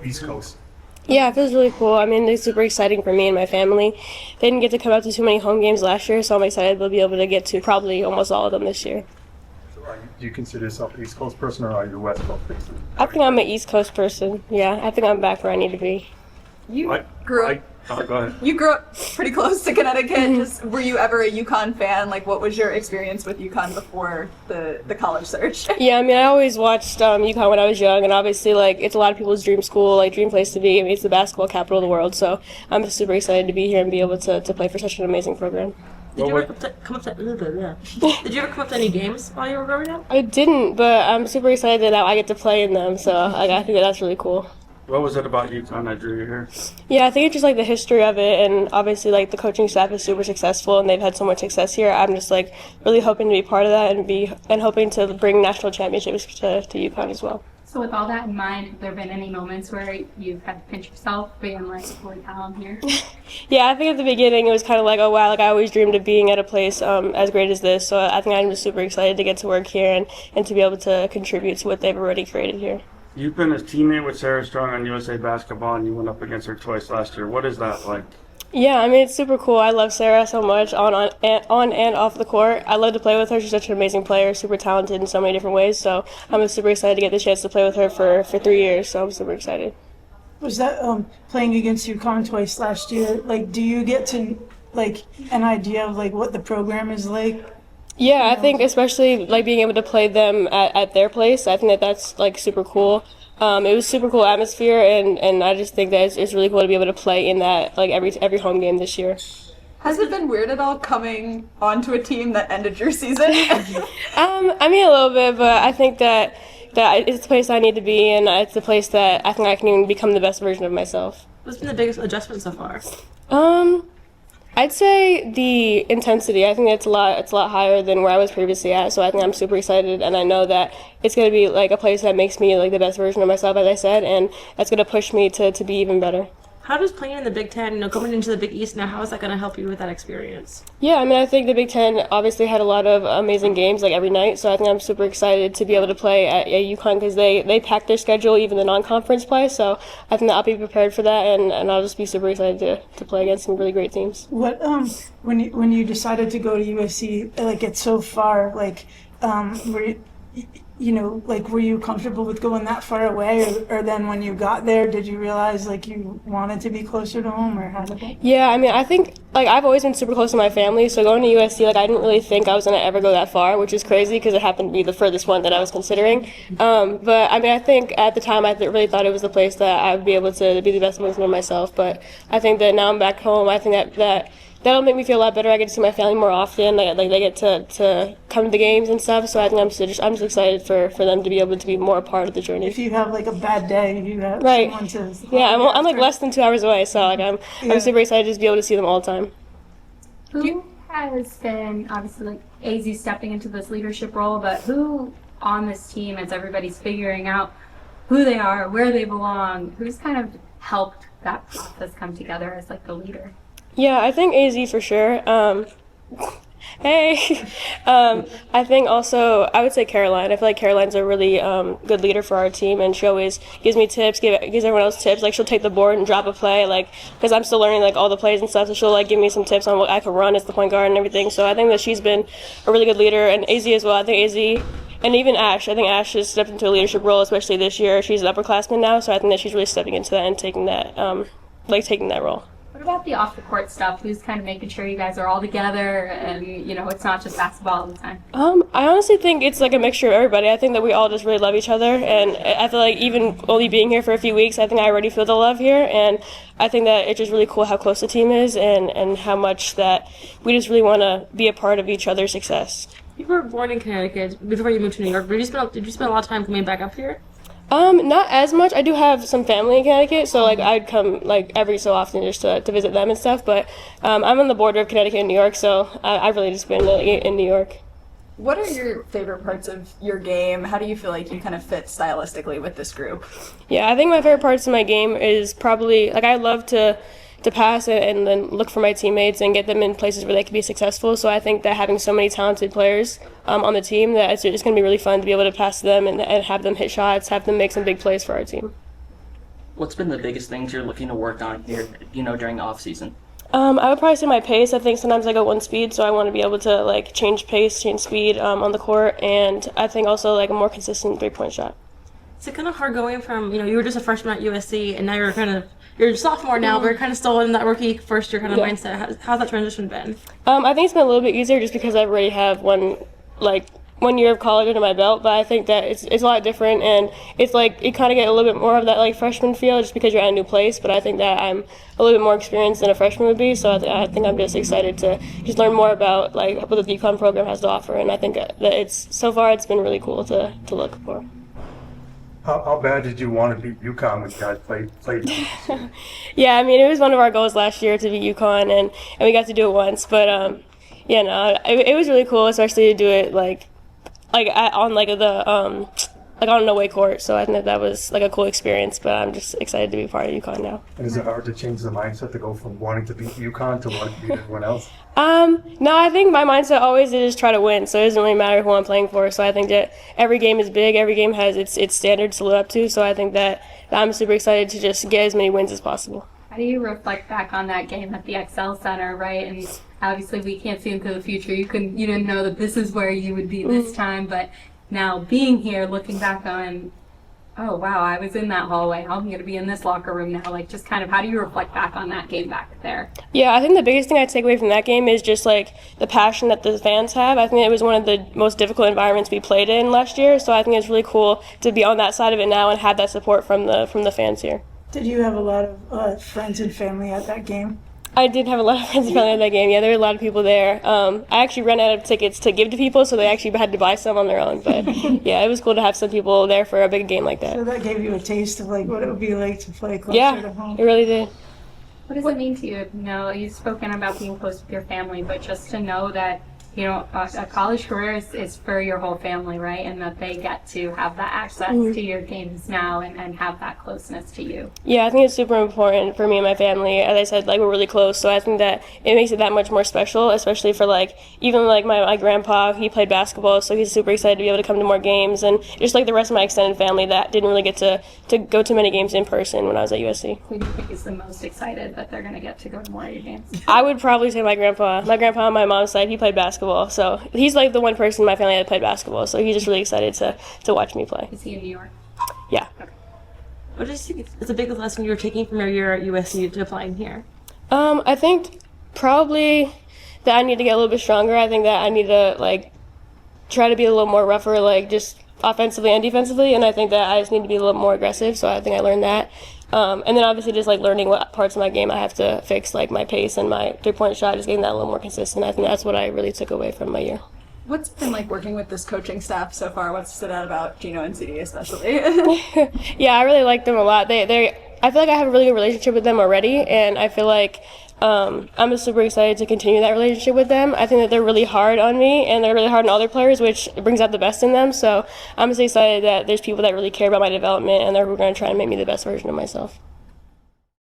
East Coast? Yeah, it feels really cool. I mean, it's super exciting for me and my family. They didn't get to come out to too many home games last year, so I'm excited we'll be able to get to probably almost all of them this year. So do you consider yourself an East Coast person, or are you a West Coast person? I think I'm an East Coast person. Yeah, I think I'm back where I need to be. You grew up. Go ahead. You grew up pretty close to Connecticut. Just were you ever a UConn fan? Like, what was your experience with UConn before the college search? Yeah, I mean, I always watched UConn when I was young, and obviously, like, it's a lot of people's dream school, like, dream place to be. I mean, it's the basketball capital of the world, so I'm super excited to be here and be able to play for such an amazing program. Did you ever come up to any games while you were growing up? I didn't, but I'm super excited that now I get to play in them, so like, I think that's really cool. What was it about UConn that drew you here? Yeah, I think it's just like the history of it, and obviously like the coaching staff is super successful, and they've had so much success here. I'm just like really hoping to be part of that and hoping to bring national championships to UConn as well. So with all that in mind, have there been any moments where you've had to pinch yourself being like, holy cow, I'm here? Yeah, I think at the beginning it was kind of like, oh wow, like I always dreamed of being at a place as great as this. So I think I'm just super excited to get to work here and to be able to contribute to what they've already created here. You've been a teammate with Sarah Strong on USA Basketball, and you went up against her twice last year. What is that like? Yeah, I mean, it's super cool. I love Sarah so much on and off the court. I love to play with her. She's such an amazing player, super talented in so many different ways. So I'm super excited to get the chance to play with her for 3 years. So I'm super excited. Was that playing against UConn twice last year? Like, do you get to like an idea of like what the program is like? Yeah, I think especially like being able to play them at their place. I think that's like super cool. It was super cool atmosphere, and I just think that it's really cool to be able to play in that like every home game this year. Has it been weird at all coming onto a team that ended your season? I mean a little bit, but I think that it's the place I need to be, and it's the place that I think I can even become the best version of myself. What's been the biggest adjustment so far? I'd say the intensity. I think it's a lot higher than where I was previously at. So I think I'm super excited, and I know that it's going to be like a place that makes me like the best version of myself, as I said, and that's going to push me to be even better. How does playing in the Big Ten, coming into the Big East now, how is that going to help you with that experience? Yeah, I mean, I think the Big Ten obviously had a lot of amazing games like every night, so I think I'm super excited to be able to play at UConn because they pack their schedule, even the non-conference play, so I think that I'll be prepared for that, and I'll just be super excited to play against some really great teams. What when you decided to go to USC, like it's so far, like were you comfortable with going that far away, or then when you got there, did you realize like you wanted to be closer to home, or how did that? Yeah, I mean, I think like I've always been super close to my family, so going to USC, like I didn't really think I was gonna ever go that far, which is crazy because it happened to be the furthest one that I was considering. But I mean, I think at the time I really thought it was the place that I would be able to be the best version of myself. But I think that now I'm back home, I think that'll make me feel a lot better. I get to see my family more often. Like they get to come to the games and stuff. So I think I'm just excited for them to be able to be more a part of the journey. If you have like a bad day, you have right. someone to. Yeah, I'm like less than 2 hours away, so like I'm super excited to just be able to see them all the time. Who has been obviously like AZ stepping into this leadership role, but who on this team, as everybody's figuring out who they are, where they belong, who's kind of helped that process come together as like the leader? Yeah, I think AZ for sure. Hey. I think also, I would say Caroline. I feel like Caroline's a really good leader for our team, and she always gives me tips, gives everyone else tips. Like, she'll take the board and drop a play, like, because I'm still learning, like, all the plays and stuff, so she'll, like, give me some tips on what I can run as the point guard and everything. So I think that she's been a really good leader, and AZ as well. I think AZ, and even Ash. I think Ash has stepped into a leadership role, especially this year. She's an upperclassman now, so I think that she's really stepping into that and taking that role. What about the off-the-court stuff? Who's kind of making sure you guys are all together and, it's not just basketball all the time? I honestly think it's like a mixture of everybody. I think that we all just really love each other, and I feel like even only being here for a few weeks, I think I already feel the love here, and I think that it's just really cool how close the team is and how much that we just really want to be a part of each other's success. You were born in Connecticut before you moved to New York. Did you spend a lot of time coming back up here? Not as much. I do have some family in Connecticut, so like I'd come like every so often just to visit them and stuff. But I'm on the border of Connecticut and New York, so I've really just been in New York. What are your favorite parts of your game? How do you feel like you kind of fit stylistically with this group? Yeah, I think my favorite parts of my game is probably like I love to pass and then look for my teammates and get them in places where they can be successful. So I think that having so many talented players on the team, that it's going to be really fun to be able to pass to them and have them hit shots, have them make some big plays for our team. what's been the biggest things you're looking to work on here, during the off season? I would probably say my pace. I think sometimes I go one speed, so I want to be able to like change pace, change speed on the court, and I think also like a more consistent 3-point shot. Is it kind of hard going from, you were just a freshman at USC and now you're a sophomore now, but you're kind of still in that rookie first year kind of mindset. How's that transition been? I think it's been a little bit easier just because I already have one year of college under my belt, but I think that it's a lot different, and it's like you kind of get a little bit more of that like freshman feel just because you're at a new place. But I think that I'm a little bit more experienced than a freshman would be, so I think I'm just excited to just learn more about like what the UConn program has to offer, and I think that it's been really cool to look for. How bad did you want to beat UConn when you guys played? Yeah, I mean it was one of our goals last year to beat UConn, and we got to do it once, but it was really cool, especially to do it on an away court. So I think that was like a cool experience. But I'm just excited to be part of UConn now. And is it hard to change the mindset to go from wanting to beat UConn to wanting to beat everyone else? No, I think my mindset always is try to win. So it doesn't really matter who I'm playing for. So I think that every game is big. Every game has its standards to live up to. So I think that I'm super excited to just get as many wins as possible. How do you reflect back on that game at the XL Center, right? And obviously we can't see into the future. You didn't know that this is where you would be this time, but now being here, looking back on, oh wow, I was in that hallway. I'm going to be in this locker room now. Like, just kind of, how do you reflect back on that game back there? Yeah, I think the biggest thing I take away from that game is just like the passion that the fans have. I think it was one of the most difficult environments we played in last year. So I think it's really cool to be on that side of it now and have that support from the fans here. Did you have a lot of friends and family at that game? I did have a lot of friends and family at that game. Yeah, there were a lot of people there. I actually ran out of tickets to give to people, so they actually had to buy some on their own. But yeah, it was cool to have some people there for a big game like that. So that gave you a taste of like what it would be like to play closer to home. It really did. What does it mean to you? You've spoken about being close with your family, but just to know that a college career is for your whole family, right? And that they get to have that access to your games now and have that closeness to you. Yeah, I think it's super important for me and my family. As I said, we're really close, so I think that it makes it that much more special, especially for even my grandpa. He played basketball, so he's super excited to be able to come to more games, and just the rest of my extended family that didn't really get to go to many games in person when I was at USC. Who do you think is the most excited that they're going to get to go to more of your games? I would probably say my grandpa. My grandpa on my mom's side, he played basketball. So he's the one person in my family that played basketball. So he's just really excited to watch me play. Is he in New York? Yeah. Okay. What do you think is the biggest lesson you're taking from your year at USC to applying here? I think probably that I need to get a little bit stronger. I think that I need to try to be a little more rougher, just offensively and defensively. And I think that I just need to be a little more aggressive. So I think I learned that. And then obviously just learning what parts of my game I have to fix, my pace and my 3-point shot, just getting that a little more consistent. I think that's what I really took away from my year. What's it been like working with this coaching staff so far? What's stood out about Gino and CD especially? Yeah, I really like them a lot. I feel like I have a really good relationship with them already, and I feel like I'm just super excited to continue that relationship with them. I think that they're really hard on me, and they're really hard on other players, which brings out the best in them. So I'm just excited that there's people that really care about my development, and they're going to try and make me the best version of myself.